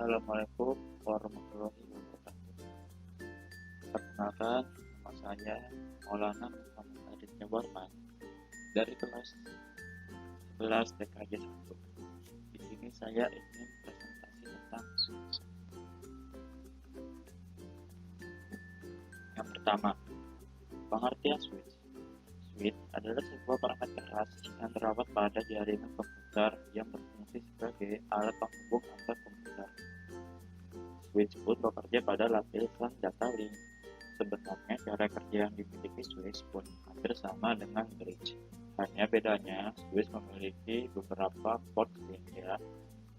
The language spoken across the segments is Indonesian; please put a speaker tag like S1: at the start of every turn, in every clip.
S1: Assalamualaikum warahmatullahi wabarakatuh. Perkenalkan, nama saya Maulana Muhammad Aditya Warman dari kelas 11 TKJ 1. Di sini saya ingin presentasi tentang switch. Yang pertama, pengertian switch. Switch adalah sebuah perangkat keras yang terdapat pada jaringan komputer yang berfungsi sebagai alat penghubung antar komputer. Switch pun bekerja pada lapisan data link. Sebenarnya cara kerja yang dimiliki switch pun hampir sama dengan bridge. Hanya bedanya, switch memiliki beberapa port sehingga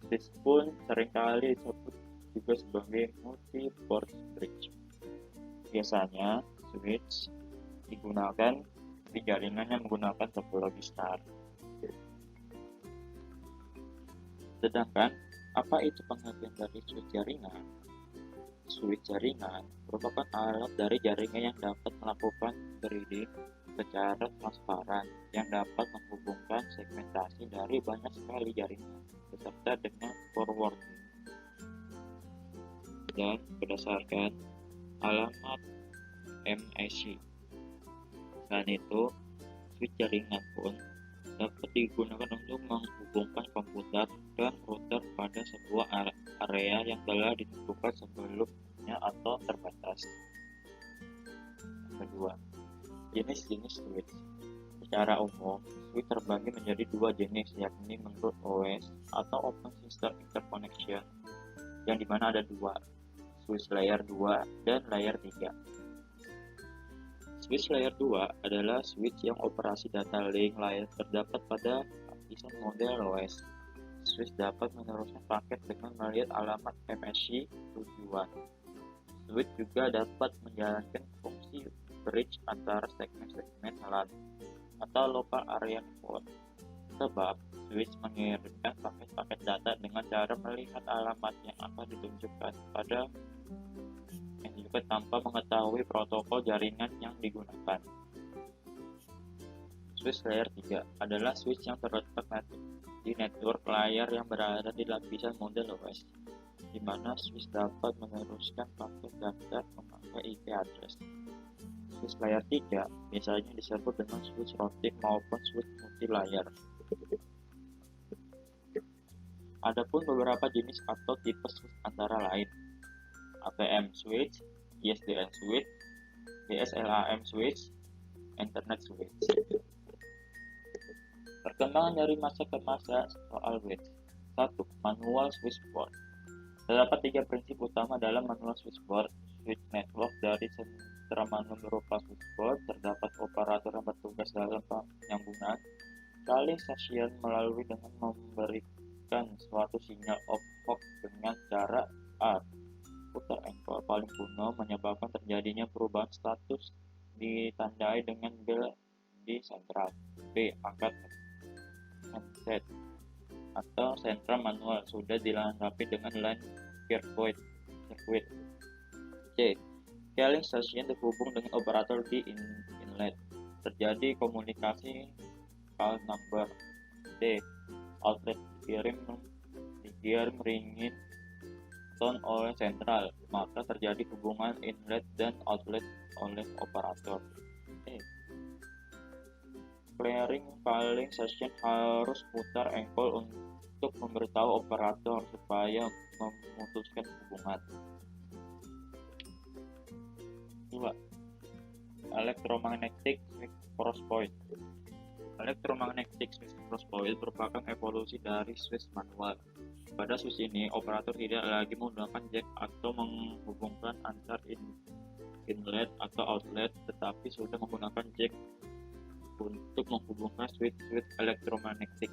S1: switch pun seringkali disebut juga sebagai multi-port bridge. Biasanya, switch digunakan di jaringan yang menggunakan topologi star. Sedangkan, apa itu pengertian dari switch jaringan? Switch jaringan merupakan alat dari jaringan yang dapat melakukan breading secara transparan yang dapat menghubungkan segmentasi dari banyak sekali jaringan beserta dengan forwarding. Dan berdasarkan alamat MAC. Selain itu, switch jaringan pun dapat digunakan untuk menghubungkan komputer dan router pada sebuah area yang telah ditentukan sebelumnya atau terbatas. Kedua, jenis-jenis switch. Secara umum, switch terbagi menjadi dua jenis, yakni menurut OS atau Open System Interconnection, yang dimana ada dua, switch layer 2 dan layer 3. Switch layer 2 adalah switch yang operasi data link layer terdapat pada lapisan model OS. Switch dapat meneruskan paket dengan melihat alamat MAC tujuan. Switch juga dapat menjalankan fungsi bridge antara segmen-segmen LAN atau local area network. Sebab switch mengirimkan paket-paket data dengan cara melihat alamat yang akan ditunjukkan pada juga tanpa mengetahui protokol jaringan yang digunakan. Switch layer 3 adalah switch yang terletak di network layer yang berada di lapisan model OS, di mana switch dapat meneruskan paket data memakai IP address. Switch layer 3 biasanya disebut dengan switch routing maupun switch multi-layer. Adapun beberapa jenis atau tipe switch antara lain: APM switch, ISDN switch, DSLAM switch, Ethernet switch. Perkembangan dari masa ke masa soal switch. 1. Manual switchboard. Terdapat 3 prinsip utama dalam manual switchboard. Switch network dari sentra manual berupa switchboard, terdapat operator yang bertugas dalam penyambungan. Calling station melalui dengan memberikan suatu sinyal off dengan cara A. Putar engkol paling kuno menyebabkan terjadinya perubahan status ditandai dengan bel di sentral. B. Angkat handset atau sentral manual sudah dilengkapi dengan line circuit. C. Calling station terhubung dengan operator di inlet. Terjadi komunikasi call number. D. Outlet dikirim ringin oleh sentral, maka terjadi hubungan inlet dan outlet oleh operator. Clearing calling session harus putar engkol untuk memberitahu operator supaya memutuskan hubungan. 2. Electromagnetic switch crosspoint. Electromagnetic switch crosspoint merupakan evolusi dari switch manual. Pada switch ini, operator tidak lagi menggunakan jack atau menghubungkan antar inlet atau outlet, tetapi sudah menggunakan jack untuk menghubungkan switch elektromagnetik.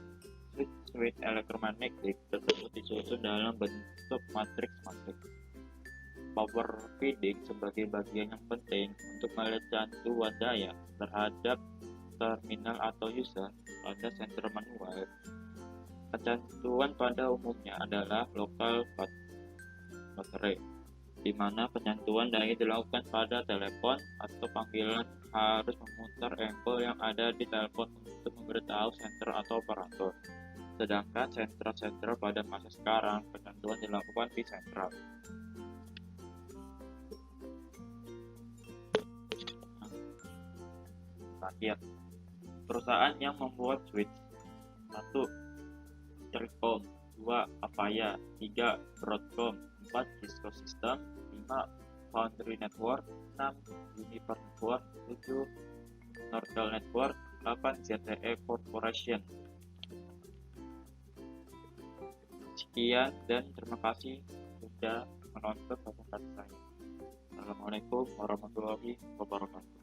S1: Switch elektromagnetik tersebut disusun dalam bentuk matriks. Power feeding sebagai bagian yang penting untuk melihat cantuan daya terhadap terminal atau user pada sentral manual. Kecantuan pada umumnya adalah local baterai, di mana pencantuan daya dilakukan pada telepon atau panggilan harus memutar engkol yang ada di telepon untuk memberitahu senter atau operator. Sedangkan sentral pada masa sekarang, penentuan dilakukan di sentral. Terakhir, perusahaan yang membuat switch. 1. Tricom, 2. Avaya, 3. Broadcom, 4. Cisco System, 5. Foundry Network, 6. Juniper Network, 7. Nortel Network, 8. ZTE Corporation. Sekian dan terima kasih sudah menonton podcast saya. Assalamualaikum warahmatullahi wabarakatuh.